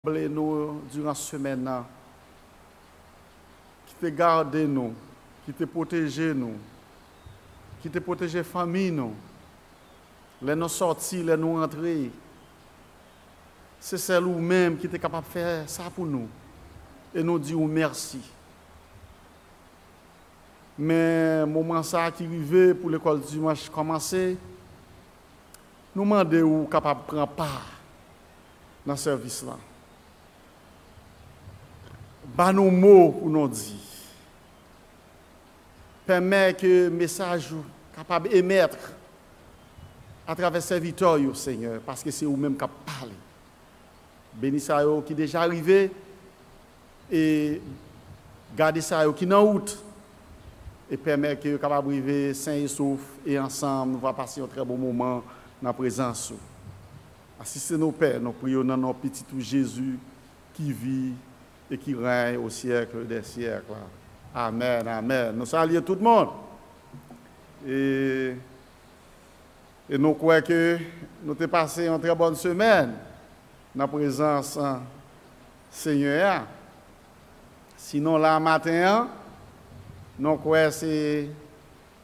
Nous durant cette semaine, qui te garde nous, qui te protège nous, qui te protège la famille nous, les nous sortir, les nous rentrer. C'est celle ou même qui est capable de faire ça pour nous. Et nous disons merci. Mais moment ça qui arrive pour l'école dimanche commencer, nous demandons ou capable de prendre part dans ce service là. Ba nos mots pour nous dire. Permet que le message capable d'émettre à travers serviteurs, Seigneur, parce que c'est vous-même qui parlez. Bénis ça qui est déjà arrivé et gardez ça qui est en route et permet que capable arriver sain et sauf et ensemble nous va passer un très bon moment dans la présence. Assistez nos pères, nous prions dans notre petit Jésus qui vit et qui règne au siècle des siècles. Amen, amen. Nous saluons tout le monde. Et nous croyons que nous avons passé une très bonne semaine dans la présence du Seigneur. Sinon, là, matin, nous croyons que c'est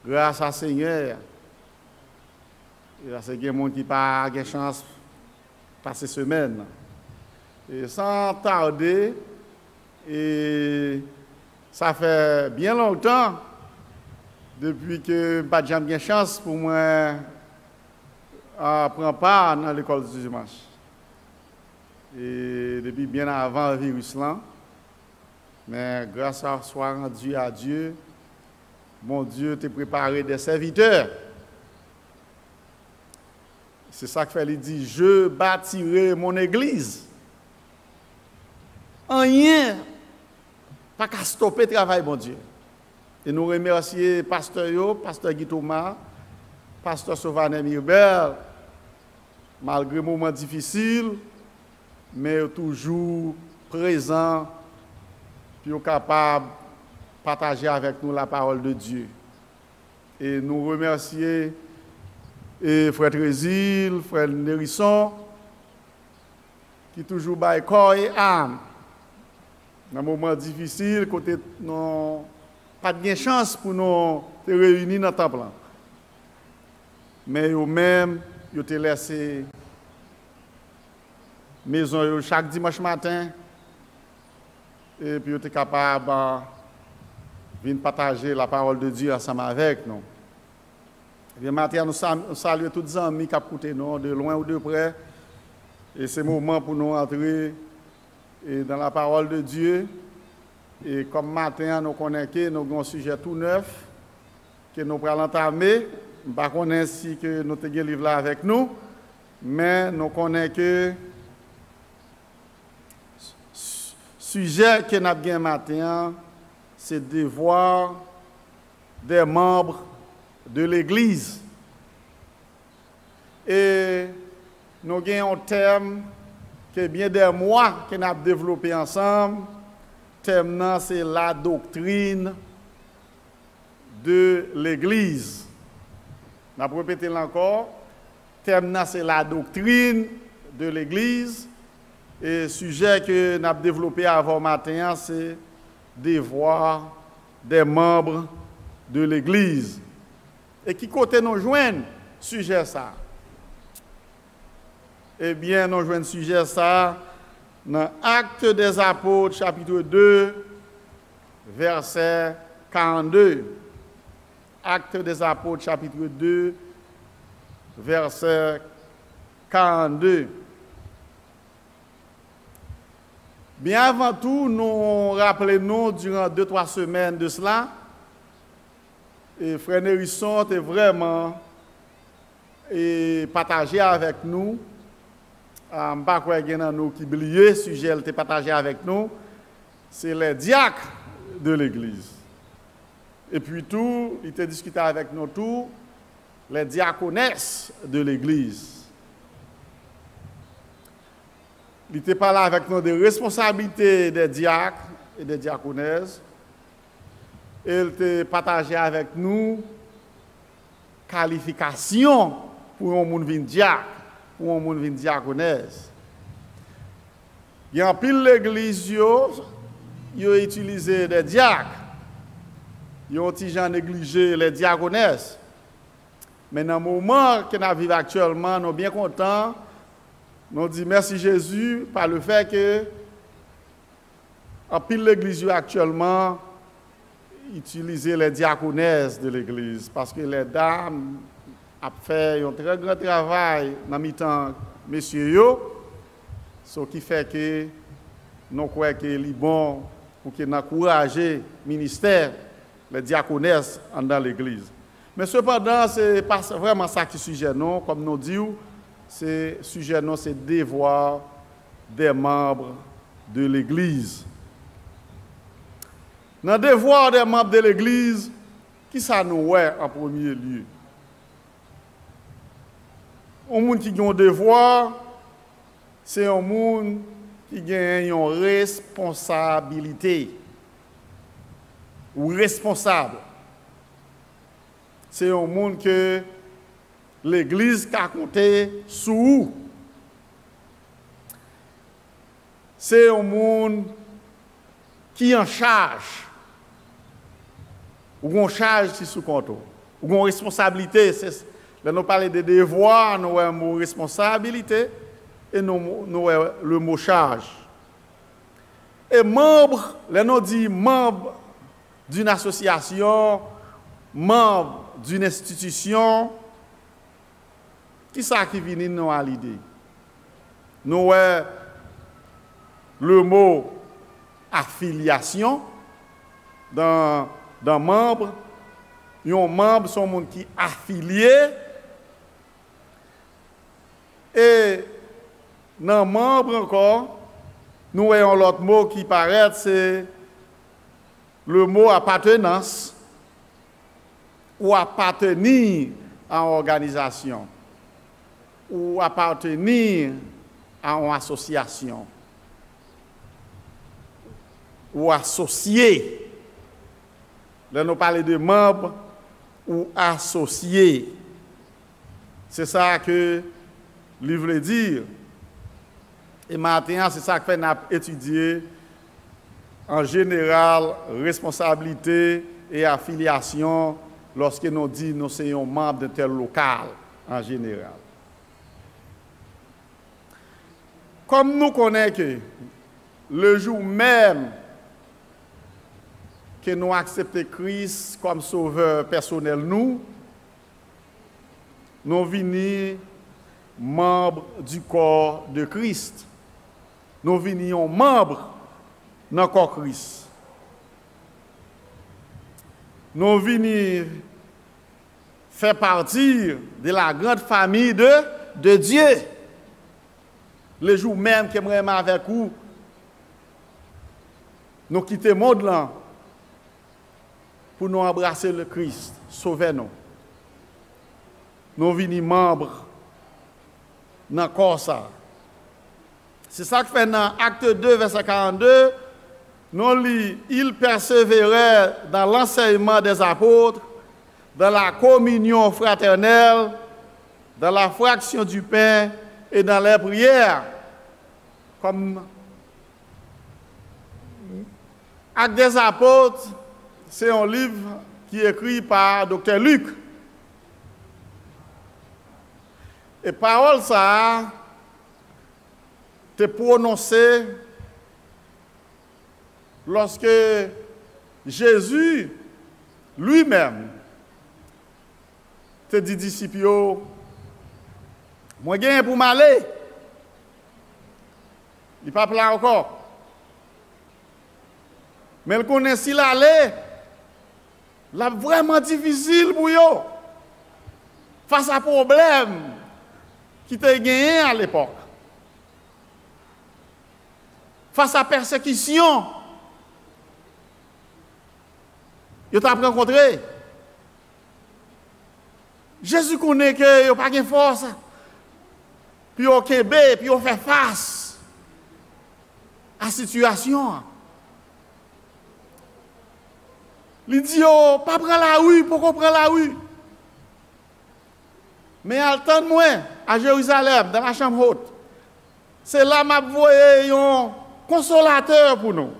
grâce à Seigneur. Et là, c'est des gens qui n'ont pas de chance de passer semaine. Et sans tarder, et ça fait bien longtemps depuis que pas de jamais chance pour moi prendre part dans l'école du dimanche. Et depuis bien avant le virus là, mais grâce à soit rendu à Dieu, mon Dieu t'a préparé des serviteurs. C'est ça que fait il dit, je bâtirai mon église. Rien pas qu'à stopper le travail, mon Dieu. Et nous remercions pasteur Guy Thomas, pasteur Sauvanet Mirbel, malgré les moments difficiles, mais toujours présent, puis capable de partager avec nous la parole de Dieu. Et nous remercions frère Trésil, frère Nérisson, qui toujours baille corps et âme. Dans un moment difficile, côté non pas de chance pour nous te réunir dans le temple. Mais eux-mêmes, ils te laissé maison chaque dimanche matin et puis ils étaient capables de venir partager la parole de Dieu ensemble avec nous. Et bien matin, nous saluons tous les amis qui ont écouté nous de loin ou de près. Et c'est le moment pour nous entrer et dans la parole de Dieu. Et comme matin, nous connaissons que nous avons un sujet tout neuf que nous allons entamer. Je ne sais pas si nous avons le livre là avec nous, mais nous connaissons que le sujet que nous avons matin, c'est le devoir des membres de l'Église. Et nous avons un thème que bien des mois que nous avons développé ensemble. Le thème, c'est la doctrine de l'Église. Je vais répéter encore. Le thème, c'est la doctrine de l'Église. Et le sujet que nous avons développé avant matin, c'est devoir des membres de l'Église. Et qui côté nous joignent sujet ça? Eh bien, nous joignons sujet ça dans Actes des Apôtres, chapitre 2, verset 42. Actes des Apôtres, chapitre 2, verset 42. Bien avant tout, nous rappelons durant 2-3 semaines de cela, et Frère Nérisson était vraiment partagé avec nous. Je ne sais pas si nous qui oublié le sujet qui partagé avec nous, c'est les diacres de l'Église. Et puis tout, il était discuté avec nous tous, les diaconesses de l'Église. Il était parlé avec nous des responsabilités des diacres et des diaconesses. Il était partagé avec nous qualifications pour un monde diacre, pour un monde diaconesse. Il y a un pile l'église, ils ont utilisé des diacres. Ils ont négligé les diaconesses. Mais dans le moment que nous vivons actuellement, nous sommes bien contents. Nous disons merci Jésus par le fait que en pile l'église actuellement utiliser les diaconesses de l'église parce que les dames ont fait un très grand travail dans le temps messieurs, ce qui fait que nous croyons que c'est bon pour que nous encourager le ministère, les diaconesses dans l'église. Mais cependant, ce n'est pas vraiment ça qui est sujet, non. Comme nous disons, c'est sujet, non, c'est devoir des membres de l'église. Dans le devoir des membres de l'église, qui ça nous est en premier lieu? Un monde qui a un devoir, c'est un monde qui a une responsabilité. Ou responsable. C'est un monde que l'église a compté sous. C'est un monde qui est en charge. Ou en charge qui sous compte. Ou en responsabilité. Là, nous parlons de devoir, nous avons le mot responsabilité et nous avons le mot charge. Et membre, là, nous disons membre d'une association, membre d'une institution, qui ça qui vient nous à l'idée? Nous avons le mot affiliation dans membre. Un membre, c'est un monde qui est affilié. Et dans membre encore, nous avons l'autre mot qui paraît, c'est le mot appartenance ou appartenir à une organisation ou appartenir à une association ou associé. Là, nous parlons de membres ou associés. C'est ça que le livre veut dire. Et maintenant, c'est ça que nous avons étudié en général, responsabilité et affiliation lorsque nous disons que nous sommes membres de tel local en général. Comme nous connaissons que le jour même que nous acceptons Christ comme sauveur personnel, nous venons membres du corps de Christ. Nous venons membres dans le corps Christ. Nous venons faire partie de la grande famille de Dieu. Le jour même que j'aimerais avec vous, nous quittons le monde là pour nous embrasser le Christ, sauvez-nous. Nous venons membres dans le corps ça. C'est ça que fait dans Acte 2, verset 42. Nous lisons, il persévérait dans l'enseignement des apôtres, dans la communion fraternelle, dans la fraction du pain et dans les prières. Comme Acte des apôtres, c'est un livre qui est écrit par Dr. Luc. Et parole ça, t'es prononcée lorsque Jésus lui-même te dit disciples, moi gagne pour m'aller. Il pas là encore. Mais il connaît s'il allait, là vraiment difficile pour eux. Face à problème qui t'a gagné à l'époque. Face à persécution, il t'a rencontré. Jésus connaît que il n'y a pas de force. Puis il puis il fait face à la situation. Il dit, oh, pas prendre la rue, pourquoi prendre la rue? Mais attends-moi à Jérusalem, dans la chambre haute. C'est là que je voyais un consolateur pour nous.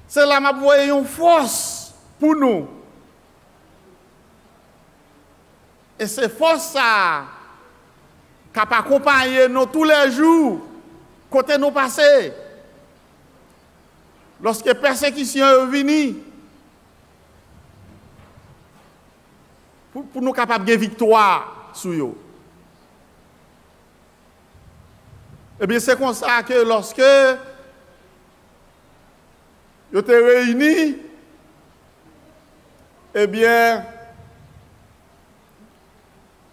C'est là que je voyais une force pour nous. Et c'est force ça qui accompagne nous tous les jours, côté nous passés. Lorsque la persécution est venue, pour nous capables de victoire sur eux. Eh bien, c'est comme ça que lorsque ils étaient réunis, eh bien,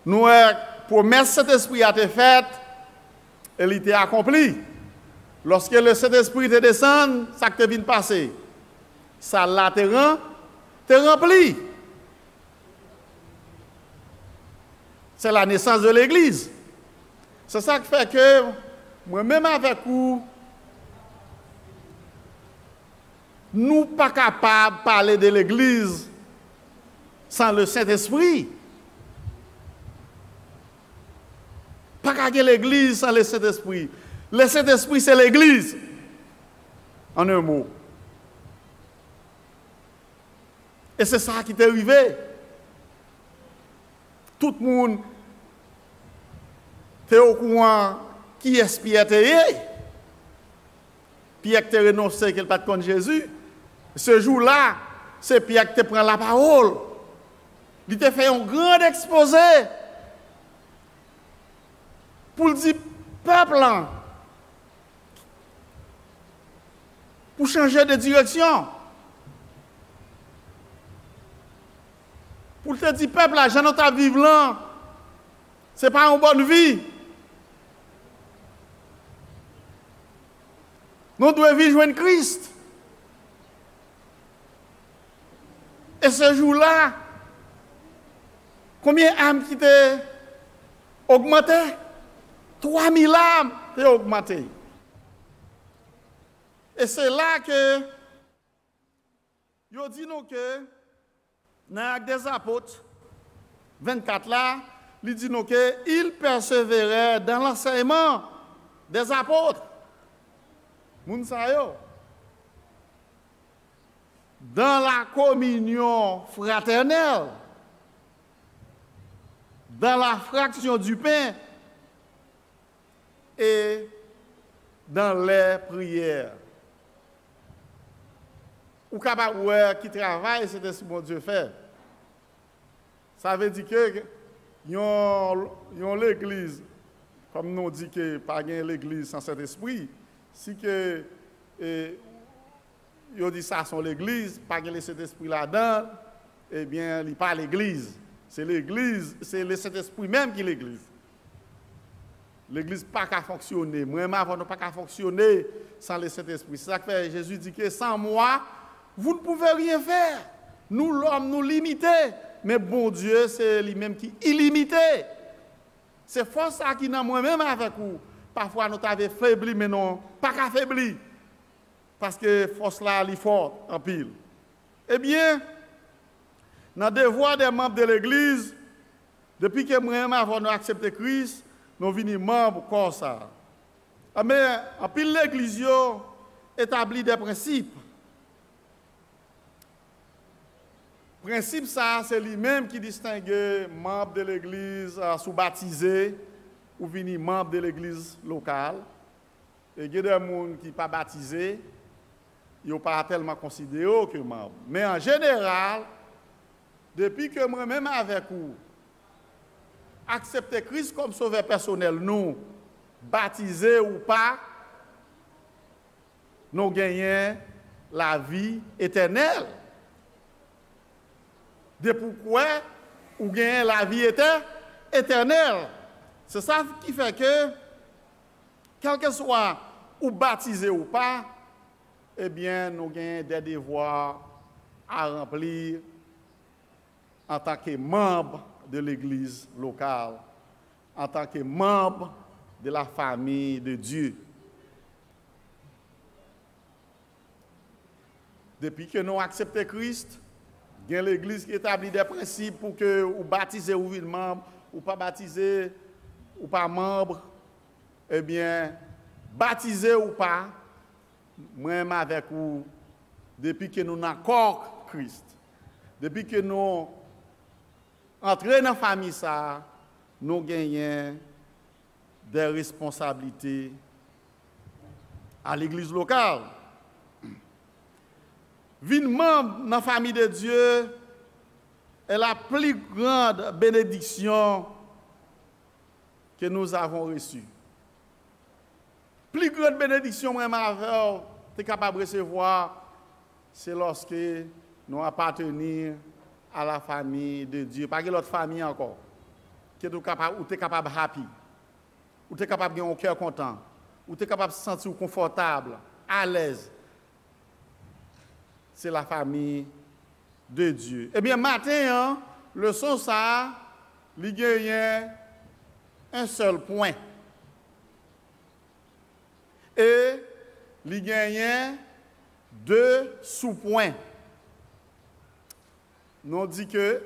nous, promesse cet esprit a été faite, elle était accomplie. Lorsque le Saint-Esprit est descendu, ça qui vient de passer, ça l'a rempli. C'est la naissance de l'Église. C'est ça qui fait que moi-même avec vous, nous ne sommes pas capables de parler de l'Église sans le Saint-Esprit. Pas qu'à l'Église sans le Saint-Esprit. Le Saint-Esprit, c'est l'Église. En un mot. Et c'est ça qui est arrivé. Tout le monde est au courant qui est Pierre. Pierre qui a renoncé qu'il pas de contre Jésus. Ce jour-là, c'est Pierre qui prend la parole. Il t'a fait un grand exposé pour dire peuple, pour changer de direction. Pour te dire peuple, là, j'en ai vivre là, ce n'est pas une bonne vie. Nous devons vivre joindre Christ. Et ce jour-là, combien d'âmes qui t'ont augmenté? 3000 âmes t'ont augmenté. Et c'est là que, je dis nous que, dans l'Acte des Apôtres, 24 là, il dit nous qu'il persévérait dans l'enseignement des apôtres. Dans la communion fraternelle, dans la fraction du pain et dans les prières. Ou capable qui travaille, c'est ce que mon Dieu fait. Ça veut dire que l'église, comme nous dit que pas l'église sans cet esprit, si que yo dit ça sont l'église, pas que cet esprit là-dedans, eh bien, il pas l'église. C'est l'église, c'est le Saint-Esprit même qui est l'église. L'église n'a pas qu'à fonctionner. Moi-même, avant, n'a pas qu'à fonctionner sans le Saint-Esprit. C'est ça que fait Jésus dit que sans moi, vous ne pouvez rien faire. Nous, l'homme, nous limiter. Mais bon Dieu, c'est lui-même qui est illimité. C'est force ça qui n'a moi-même avec vous. Parfois, nous t'avons faibli, mais non, pas qu'à faibli. Parce que force là, elle est forte en pile. Eh bien, dans le devoir des membres de l'Église, depuis que moi-même avons accepté Christ, nous venons membres comme ça. Mais en pile l'Église établit des principes. Principe ça, c'est lui-même qui distingue membres de l'Église sous baptisés ou venir membre de l'Église locale. Et il y a des gens qui ne sont pas baptisés, ils ne sont pas tellement considérés que membres. Mais en général, depuis que moi-même avec vous, accepter Christ comme sauveur personnel, nous, baptisés ou pas, nous gagnons la vie éternelle. De pourquoi ou gagnons la vie éternelle. C'est ça qui fait que, quel que soit ou baptisé ou pas, eh bien, nous gagnons des devoirs à remplir en tant que membre de l'Église locale, en tant que membre de la famille de Dieu. Depuis que nous acceptons Christ, il y a l'Église qui établit des principes pour que vous baptisez ou vivez membre, ou pas baptisé, ou pas membre, eh bien, baptisé ou pas, moi-même avec vous, depuis que nous sommes encore Christ, depuis que nous entrons dans la famille, ça, nous gagnons des responsabilités à l'église locale. Vin membre dans la famille de Dieu est la plus grande bénédiction que nous avons reçue. Plus grande bénédiction, moi, tu es capable de recevoir, c'est lorsque nous appartenons à la famille de Dieu. Pas que l'autre famille encore. Que tu es capable de happy. Ou tu es capable de avoir un cœur content. Ou tu es capable de se sentir confortable, à l'aise. C'est la famille de Dieu. Eh bien, matin, le son ça, il gagne un seul point. Et il gagne 2 sous-points. Nous dit que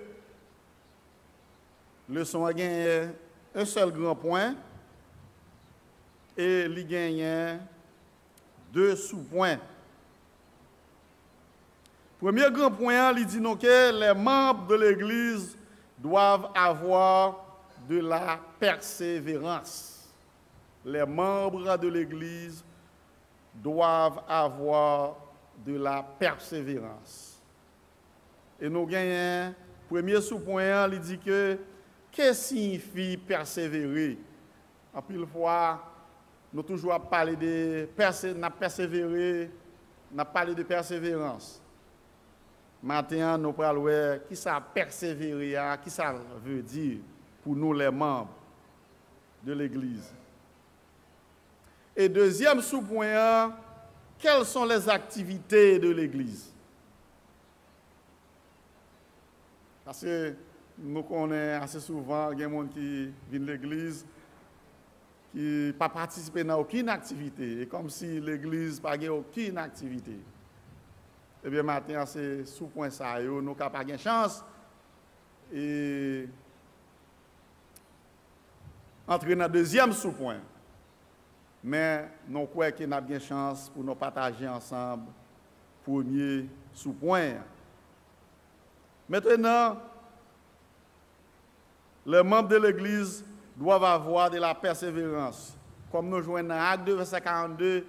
le son a gagné un seul grand point et il gagne 2 sous-points. Premier grand point, il dit donc que les membres de l'Église doivent avoir de la persévérance. Les membres de l'Église doivent avoir de la persévérance. Et nous gagnons, premier sous-point, il dit que qu'est-ce que signifie persévérer? En pile fois, nous toujours parlé de persévérer, nous parlé de persévérance. Maintenant, nous parlons de qui ça persévérer, qui ça veut dire pour nous les membres de l'Église. Et deuxième sous-point, quelles sont les activités de l'Église? Parce que nous connaissons assez souvent, il y a des gens qui viennent de l'Église qui ne participent pas à aucune activité. Et comme si l'Église n'a pas aucune activité. Eh bien, maintenant, c'est sous point ça, nous n'avons pas de chance. Et entrer dans le deuxième sous-point. Mais nous croyons qu'il y a bien chance pour nous partager ensemble le premier sous-point. Maintenant, les membres de l'Église doivent avoir de la persévérance. Comme nous jouons dans Acte 2, verset 42,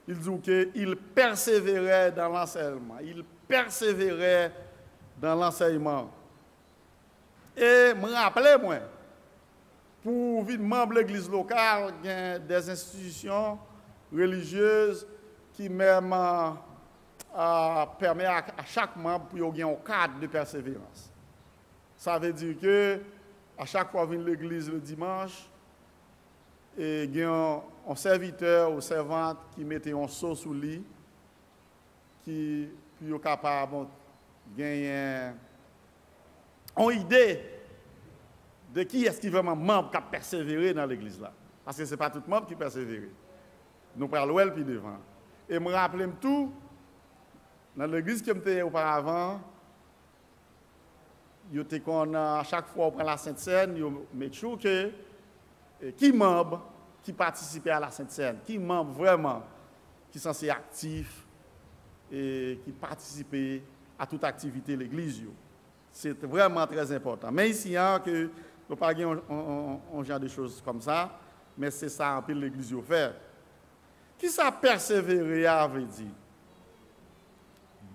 il dit qu'il persévérait dans l'enseignement. Il persévérait dans l'enseignement. Et me rappelez, moi, pour être membre de l'église locale, il y a des institutions religieuses qui même permettent à chaque membre de avoir un cadre de persévérance. Ça veut dire que à chaque fois que vient l'église le dimanche, et il y a un serviteur ou servante qui mettait un seau sous lit, qui est capable de gagner une idée de qui est-ce qui est vraiment membre qui a persévéré dans l'église là. Parce que ce n'est pas tout le monde qui persévère. Nous parlons elle puis devant. Et je me rappelle tout, dans l'église que j'étais auparavant, à chaque fois qu'on prend la Sainte Seine, on met sûr que qui membre qui participait à la Sainte Seine, qui membre vraiment qui sont censé actif et qui participait à toute activité de l'église. C'est vraiment très important. Mais ici, que nous ne pas un genre de choses comme ça, mais c'est ça un peu l'église fait. Qui ça persévérer veut dire?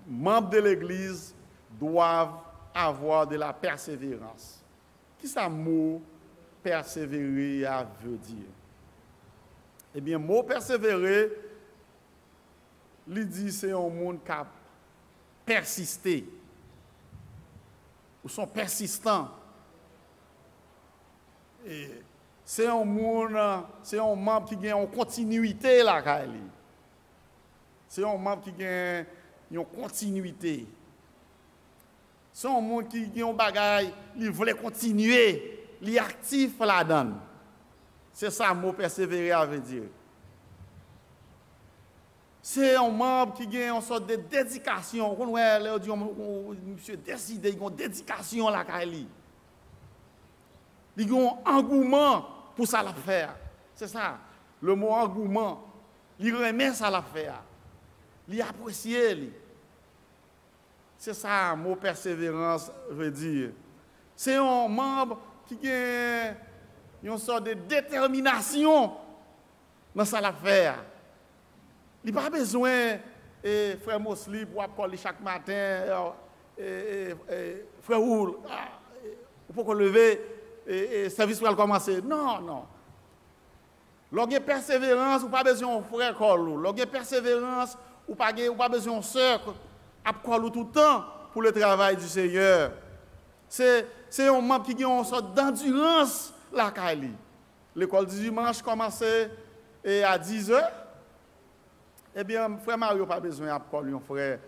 Membres de l'église doivent avoir de la persévérance. Qui ça mot persévérer veut dire? Eh bien, mot persévérer, il dit c'est un monde qui a persisté. Ou sont persistants. C'est un monde, c'est un membre qui a une continuité là, Kali. C'est un membre qui a une continuité. C'est un monde qui a un bagage, il voulait continuer, il est actif là-dedans. C'est ça le mot persévérer veut dire. C'est un membre qui a une sorte de dédication. Quand on dit, monsieur décidé, il a une dédication là, Kali. Il y a un engouement pour ça l'affaire. C'est ça. Le mot engouement. Il remet ça l'affaire. Il apprécie. C'est ça, le mot persévérance veut dire. C'est un membre qui a une sorte de détermination dans ça l'affaire. Il n'a pas besoin, frère Mosley, pour appeler chaque matin, frère Oul, pour qu'on lever, et service pour commencer. Non, non. Lorsqu'il y a persévérance, ou pas besoin de frère Kolou. Lorsqu'il y a persévérance, ou pas besoin de sœur à Kolou tout le temps pour le travail du Seigneur. C'est un membre qui a une sorte d'endurance là, Kali. L'école du dimanche commençait à 10h. Eh bien, frère Mario n'a pas besoin d'appeler un frère,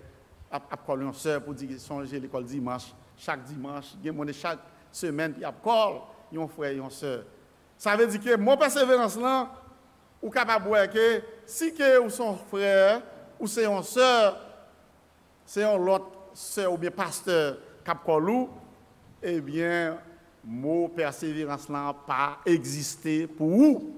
d'appeler une sœur pour dire songer l'école dimanche. Chaque dimanche, chaque semaine, il y a un frère et une sœur. Ça veut dire que mon persévérance là, ou capable de voir que si que ou son frère, ou c'est une sœur, c'est un autre sœur ou bien pasteur Capcolou, eh bien, mot persévérance là pas existé pour vous.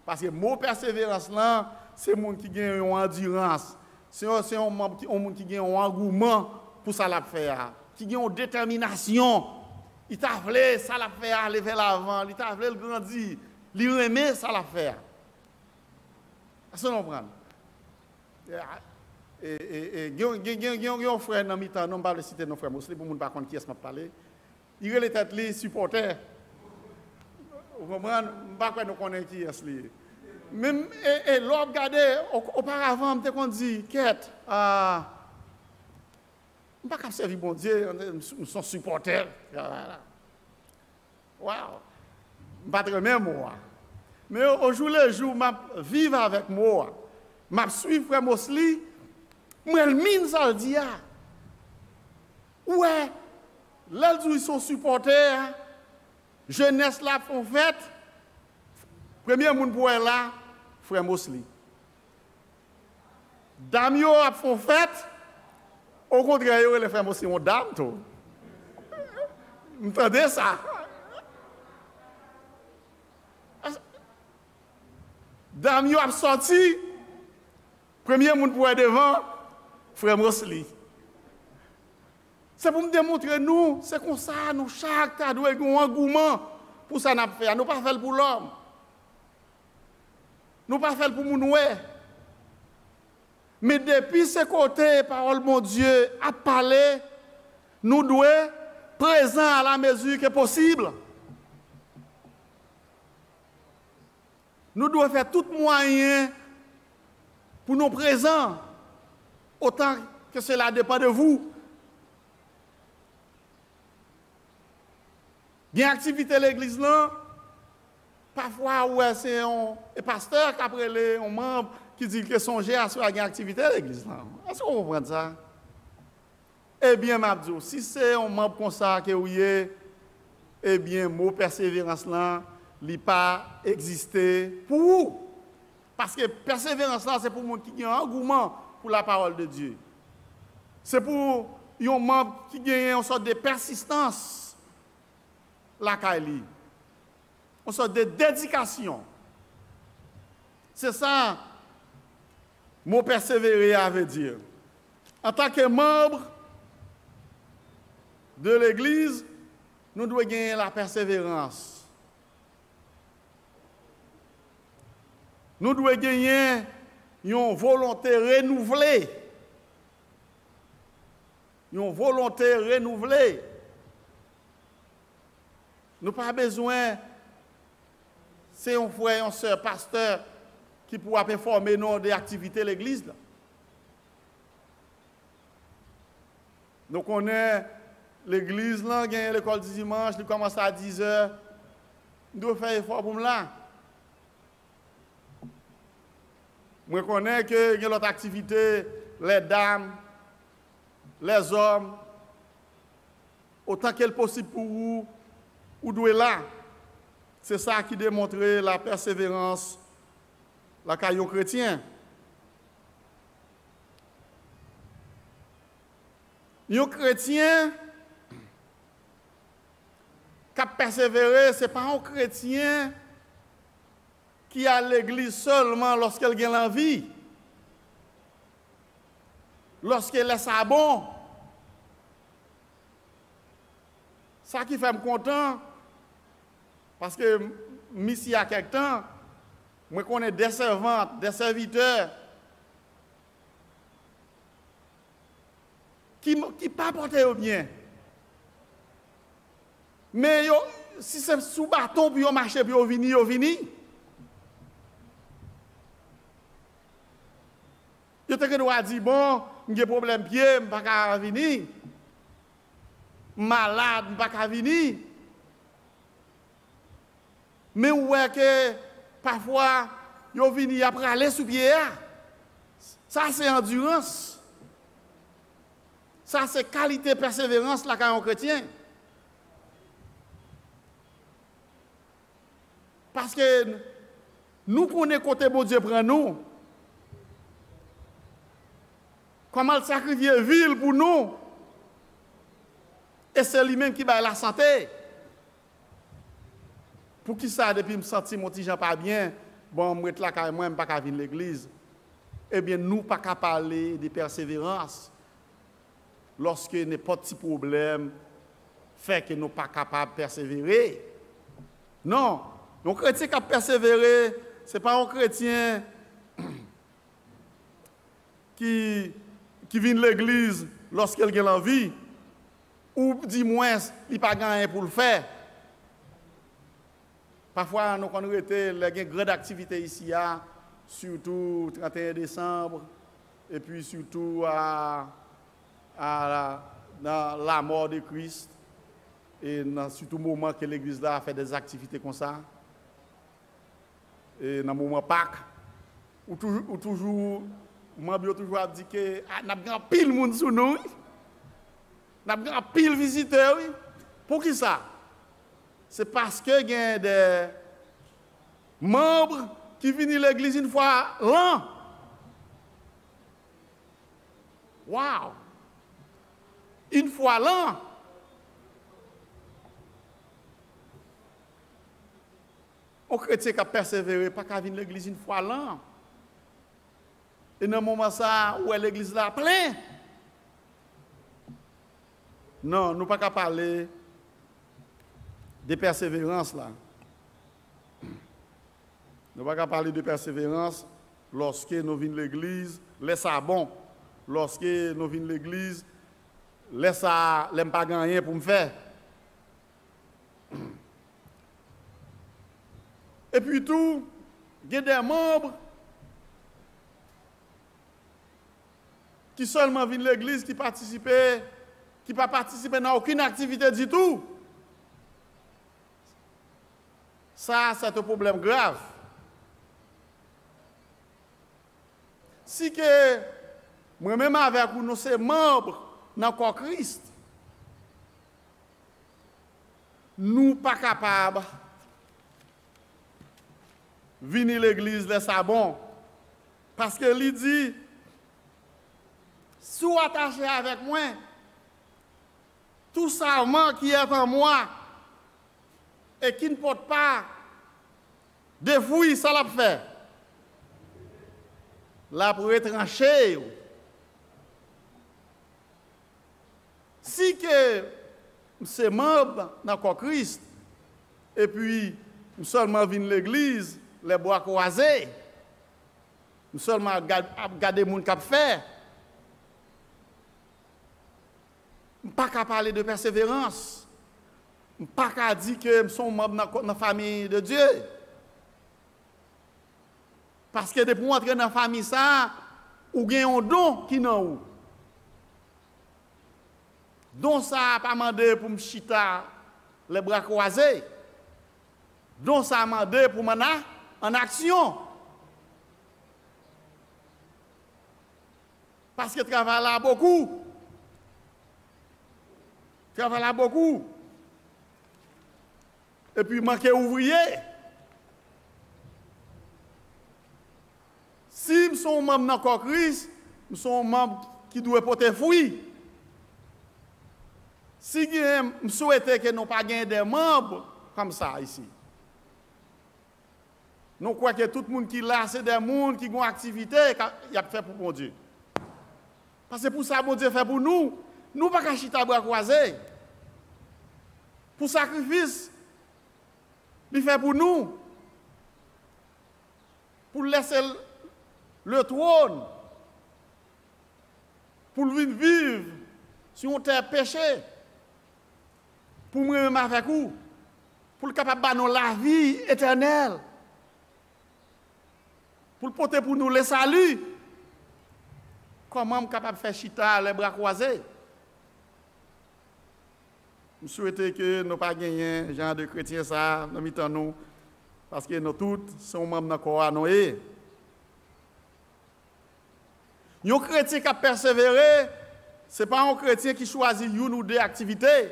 Parce que mot persévérance là, c'est monde qui gagne une endurance. C'est un monde qui gagne un engouement pour ça la faire, qui gagne une détermination. Il t'a voulu ça la faire aller vers l'avant, il t'a voulu grandir, il remet ça la faire. Est-ce que vous comprenez? Et un frère dans mi-temps, non pas le citer nos frères musulmans, pour ne pas connaître qui est-ce que je parle. Il est tête les supporters. Vous comprenez? Je ne sais pas nous connaître qui est-ce que même et l'on regardé auparavant, on dit quête je ne peux pas servir bon Dieu, nous sommes supporters. Wow. Je ne peux pas très bien moi. Mais au jour le jour, je vis avec moi. Je suis frère Mosley. Moi, je mine ça le dit. Ouais, là, ils sont supporters. Jeunesse là, font fête. Premier monde pour elle là, frère Mosley. Damio a font fête. Au contraire, les frères Mosley ont dame tout. Vous entendez ça? Damio a sorti. Premier monde pour être devant, frère Mosley. C'est pour me démontrer nous, c'est comme ça, nous chaque tas doit avoir un engouement pour ça n'a fait. Nous pas faire pour l'homme. Nous pas faire pour nous. Mais depuis ce côté, parole mon Dieu a parlé, nous devons être présents à la mesure que possible. Nous devons faire tout moyen pour nous présents, autant que cela dépend de vous. Il y a une activité à l'église là, parfois ouais, c'est un pasteur qui après un membre qui dit que songer à ce une activité à l'église là. Est-ce qu'on comprend ça? Eh bien, Mabdou, si c'est un membre comme ça que vous avez, eh bien, mot persévérance là, il n'a pas existé pour vous. Parce que persévérance là, c'est pour les gens qui ont un engouement pour la parole de Dieu. C'est pour les membres qui ont une sorte de persistance, la Kaili. Une sorte de dédication. C'est ça, mot persévérer veut dire. En tant que membre de l'Église, nous devons gagner la persévérance. Nous devons gagner une volonté renouvelée. Une volonté renouvelée. Nous n'avons pas besoin, c'est un frère, un soeur, pasteur qui pourra performer nos activités de l'Église. Nous connaissons l'Église, l'école du dimanche, qui commence à 10h. Nous devons faire effort pour là. Je connais que il y a d'autres activités, les dames, les hommes, autant qu'elle possible pour vous, vous devez là. C'est ça qui démontre la persévérance, la caillou chrétien. Un chrétien qui a persévéré, ce n'est pas un chrétien qui a l'église seulement lorsqu'elle a l'envie, lorsqu'elle est ça bon. Ça qui fait me content, parce que ici, il y a quelque temps, moi connais des servantes, des serviteurs, qui ne pas porter au bien. Mais si c'est sous bâton, puis on marche, puis on vini. Je te dis, bon, j'ai problème pied, je ne peux pas venir. Malade, je ne peux pas venir. Mais ouais que parfois, yo vini après aller sous pied. Ça c'est endurance. Ça c'est qualité persévérance là quand on chrétien. Parce que nous connaissons côté bon Dieu prend nous. Comment le sacrifier ville pour nous. Et c'est lui-même qui va la santé. Pour qui ça, depuis me sentir mon petit Jean pas bien, bon, moi, je ne suis pas venir à l'église. Eh bien, nous ne pouvons pas parler de persévérance lorsque n'importe petit problème fait que nous ne sommes pas capables de persévérer. Non, un chrétien qui a persévéré, ce n'est pas un chrétien qui vient à l'église lorsqu'il a l'envie, ou du moins, il n'a pas gagné pour le faire. Parfois, nous avons été les grandes activités ici, surtout le 31 décembre, et puis surtout dans la mort de Christ, et dans surtout le moment que l'Église a fait des activités comme ça, et dans le moment Pâques, où toujours, moi, je toujours dit que nous avons pile de monde sur nous, nous avons pile de visiteurs. Pour qui ça? C'est parce qu'il y a des membres qui viennent à l'église une fois l'an. Waouh! Une fois l'an. Un chrétien qui a persévéré, pas qu'à venir à l'église une fois l'an. Et dans le moment ça, où est l'église là plein? Non, nous ne pouvons pas parler de persévérance là. Nous ne pouvons pas parler de persévérance lorsque nous venons à l'église, laisse ça bon. Lorsque nous venons à l'église, laisse ça, l'aime pas gagner pour me faire. Et puis tout, il y a des membres qui seulement viennent à l'église, qui ne pas participer dans aucune activité du tout. Ça, c'est un problème grave. Si que moi-même avec nous sommes membres dans le corps Christ, nous ne sommes pas capables de venir à l'église, laisser ça bon. Parce que lui dit, sois attaché avec moi, tout ça qui est en moi, et qui ne porte pas de fruits, ça l'a fait. Là, pour retrancher. Si que c'est membre dans le corps Christ, et puis nous seulement venons à l'église, les bois croisés, nous seulement regarder les gens qui fait, nous ne pouvons pas parler de persévérance. Nous ne pouvons pas dire que nous sommes membres de la famille de Dieu. Parce que pour entrer dans la famille, ça, ou bien un don qui n'a où. Don ça n'a pas demandé pour me chita les bras croisés. Don ça a demandé pour m'en en action. Parce que travail là beaucoup. Travail là beaucoup. Et puis manquer ouvrier. Si nous sommes membres dans le corps Christ, nous sommes membres qui doivent porter fruit. Si je souhaite que nous pas gagner des membres comme ça ici. Nous croyons que tout le monde qui est là, c'est des gens qui ont une activité qu'il a fait pour mon Dieu. Parce que pour ça, mon Dieu fait pour nous. Nous ne pouvons pas chiter à bras croisés. Pour sacrifice, il fait pour nous. Pour laisser le trône. Pour vivre sur une terre péché. Pour moi-même avec vous. Pour le capable de nous la vie éternelle. Pour porter pour nous le salut. Comment suis capable de faire chita les bras croisés? Je souhaite que nous ne pas gagner un genre de chrétiens ça, nous, parce que nous tous sommes membres de corps à Noé. Un chrétien qui a persévéré, ce n'est pas un chrétien qui choisit une ou deux activités.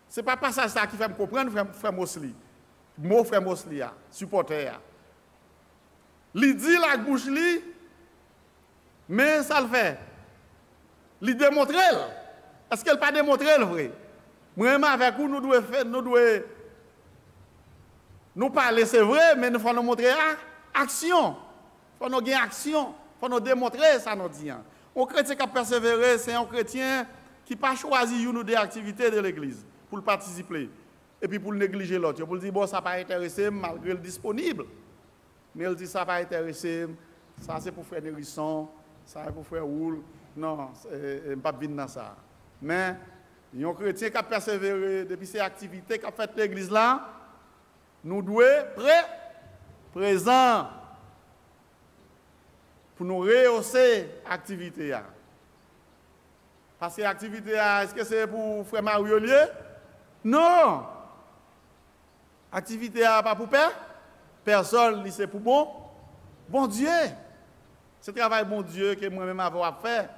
Ce n'est pas passage ça qui fait me comprendre, frère Mosley. Mon frère Mosley, supporter. Il dit la bouche, mais ça le fait. Il démontre. Est-ce qu'elle n'a pas démontré le vrai? Moi-même avec vous, nous devons nous parler, c'est vrai, mais nous devons nous montrer action. Il faut nous gagner action. Il faut nous démontrer ça, nous dit. Un chrétien qui a persévéré, c'est un chrétien qui n'a pas choisi une ou deux activités de l'église pour le participer. Et puis pour le négliger l'autre. Pour le dire, bon, ça n'a pas intéressé malgré le disponible. Mais il dit, ça n'a pas intéressé, ça c'est pour faire des rissons, ça c'est pour faire roule. Non, je ne pas venir dans ça. Mais, un chrétien qui a persévéré depuis ces activités qu'a fait l'église là, nous devons être présents pour nous rehausser l'activité. Parce que l'activité, est-ce que c'est pour frère Mariolier? Non! L'activité n'est pas pour père. Personne, c'est pour bon Dieu. C'est le travail bon Dieu que moi-même avoir fait.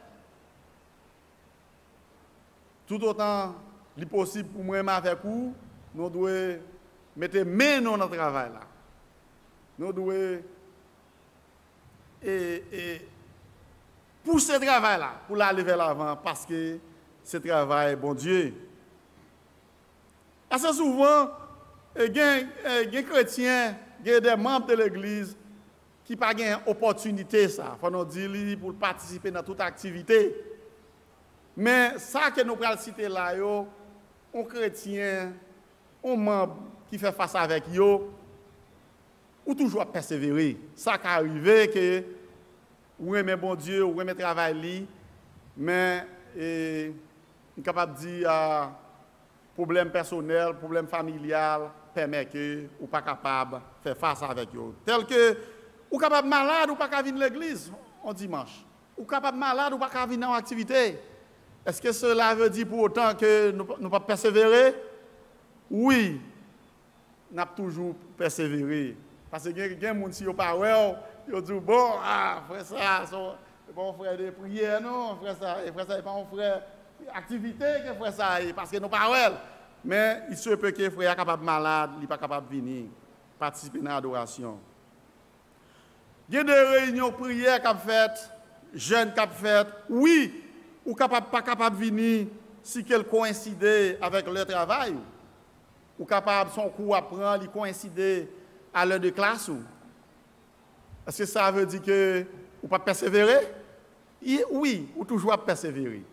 Tout autant il possible pour moi-même avec vous, nous devons mettre main dans notre travail là. Nous devons pousser ce travail là pour aller vers l'avant parce que ce travail bon Dieu. Assez souvent, il y a des chrétiens, il y a des membres de l'église qui n'ont pas d'opportunité, ça. Il faut nous dire pour participer dans toute activité. Mais ça que nous allons citer là, un chrétien, un membre qui fait face avec eux, ou toujours persévérer. Ça qui arrive, que vous aimez bon Dieu, vous aimez travailler, mais vous êtes capable de dire problème personnel, problème familial, permet que vous pas capable de faire face avec eux. Tel que vous capable malade ou pas capable venir à l'église en dimanche. Ou capable malade ou pas capable venir en activité. Est-ce que cela veut dire pour autant que nous ne pas persévérer? Oui, nous avons toujours persévéré. Parce que il y a des gens qui ne pas ouais, ils disent bon, frère ça, c'est pas un frère de prière, non, frère ça, c'est pas un frère d'activité que frère ça, parce que nous pas ouais. Mais il se peut que frère est capable malade, il n'est pas capable de venir participer à l'adoration. Il y a des réunions de prière qui sont faites, jeunes qui sont faites, oui, ou pas capable de venir si qu'elle coïncide avec leur travail, ou capable son cours à prendre, il coïncide à l'heure de classe. Est-ce que ça veut dire que ou pas persévérer? Oui, ou toujours persévérer.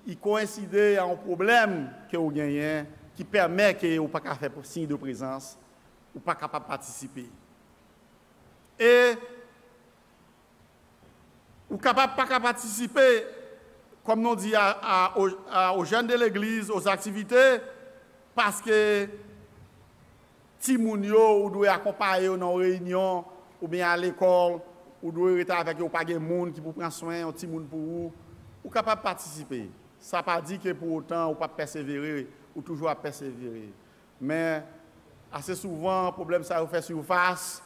Il coïncide à un problème que vous gagnez qui permet que vous ne pouvez pas faire signe de présence, ou pas capable de participer. Et ou capable pas participer, comme nous dit aux jeunes de l'église, aux activités, parce que Timounio, ou doit accompagner dans une réunion, ou bien à l'école, ou doit être avec eux, pas de monde qui vous prend soin, un petit monde pour vous, ou capable de participer. Ça ne veut pas dire que pour autant, ou pas persévérer, ou toujours à persévérer. Mais assez souvent, le problème, ça vous fait surface,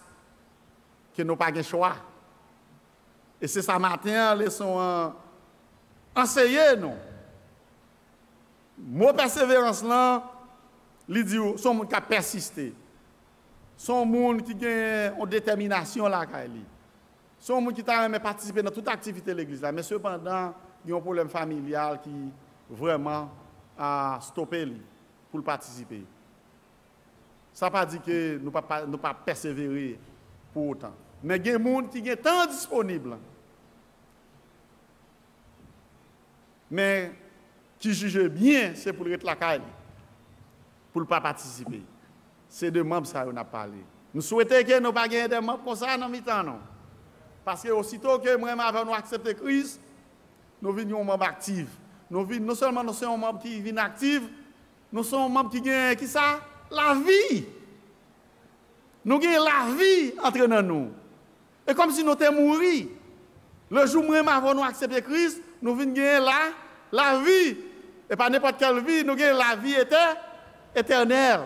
que nous n'avons pas de choix. Et c'est ça matin, les sont enseignés, non. Mon persévérance là, il dit, son monde qui a persisté. Son monde qui a une détermination là, son monde qui a participer dans toute activité de l'église là. Mais cependant, il y a un problème familial qui vraiment a stoppé pour participer. Ça ne veut pas dire que nous ne pas persévérer pour autant. Mais il y a des gens qui sont tant disponibles. Mais qui juge bien, c'est pour être la caille, pour ne pas participer. C'est de membres ça qu'on a parlé. Nous souhaitons que nous ne pas des membres comme ça dans le temps, non. Parce que aussitôt que moi avons accepté Christ, nous venions membres actifs. Non seulement nous sommes membres qui viennent actifs, nous sommes membres qui gagnent qui ça? La vie. Nous gagnons la vie entre nous. Et comme si nous étions morts. Le jour où nous avons accepté Christ, nous venons gagner la vie. Et pas n'importe quelle vie, nous gagnons la vie éternelle.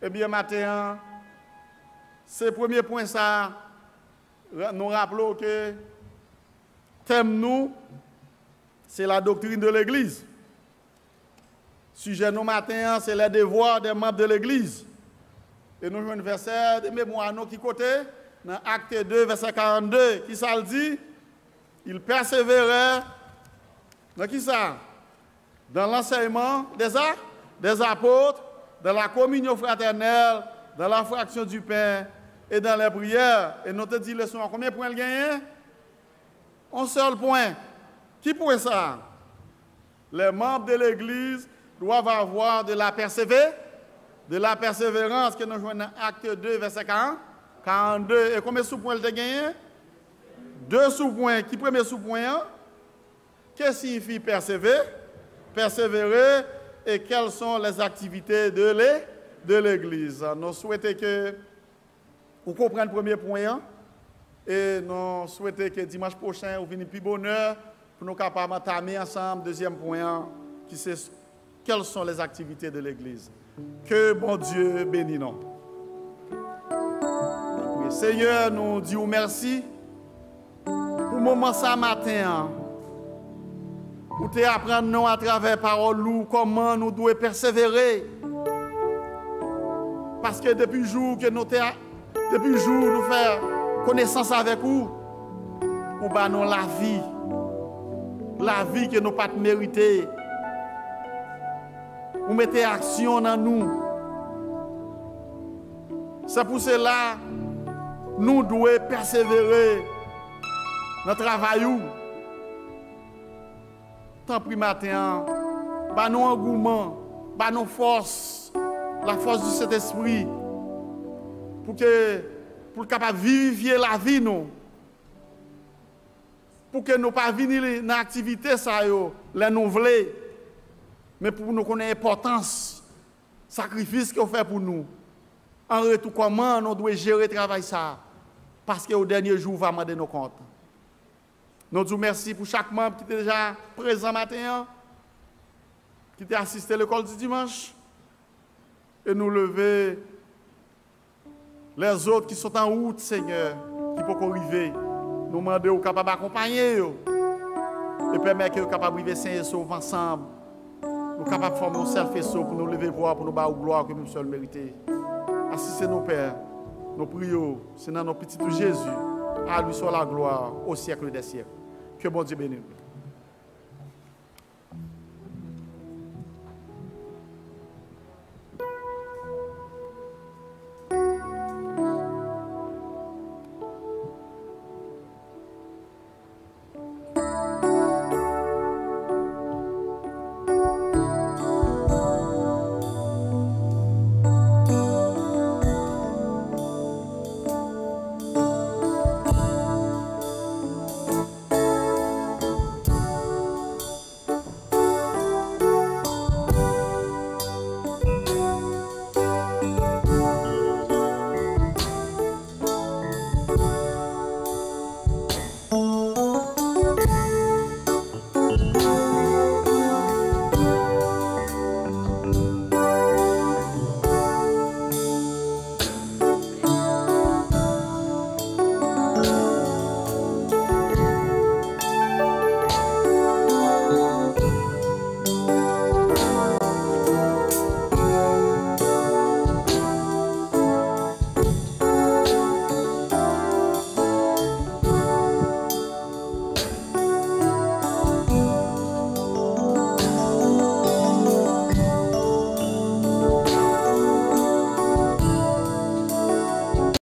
Eh bien, matin, c'est le premier point ça. Nous rappelons que thème nous, c'est la doctrine de l'Église. Sujet nous matin, c'est les devoirs des membres de l'Église. Et nous avons un verset de mémoire qui côté, dans Acte 2, verset 42, qui ça le dit? Il persévérait, dans qui ça? Dans l'enseignement des apôtres, dans la communion fraternelle, dans la fraction du pain et dans les prières. Et nous te dit leçon, combien de points il gagne? Un seul point. Qui point ça? Les membres de l'Église doivent avoir de la persévérance que nous jouons dans Acte 2, verset 42. Et combien de sous-points il a gagné? 2 sous-points. Qui premier sous-point? Qu'est-ce que signifie persévérer? Persévérer et quelles sont les activités de l'Église. Nous souhaitons que vous compreniez le premier point et nous souhaitons que dimanche prochain, vous veniez plus bonheur pour nous capables d'entamer ensemble. Deuxième point, qui c'est quelles sont les activités de l'Église. Que bon Dieu bénisse nous. Seigneur, nous disons merci pour le moment ça matin. Pour te apprendre nous à travers parole nous comment nous devons persévérer. Parce que depuis le jour que nous faisons connaissance avec vous, nous avons la vie que nous pas mérité. Vous mettez action dans nous. C'est pour cela nous devons persévérer dans le travail. Tant pis matin, bah nos engouements, bah nos forces, la force du Saint-Esprit, pour capable vivifier la vie nous, pour que nous pas venir dans l'activité ça les nous voulons, mais pour nous connaître l'importance, sacrifice qu'on fait pour nous. En retour, comment nous devons gérer le travail ça, parce qu'au dernier jour, on va demander nos comptes. Nous disons merci pour chaque membre qui était déjà présent matin, qui était assisté à l'école du dimanche. Et nous lever les autres qui sont en route, Seigneur, qui peuvent arriver. Nous demander aux capables d'accompagner et permettre qu'ils soient capables d'arriver sains et saufs ensemble. Nous sommes capables de former un seul faisceau pour nous lever voir, pour nous battre gloire que nous sommes mérités. Assistez nos pères, nos prions, c'est dans nos petits Jésus. À lui soit la gloire au siècle des siècles. Que bon Dieu bénisse.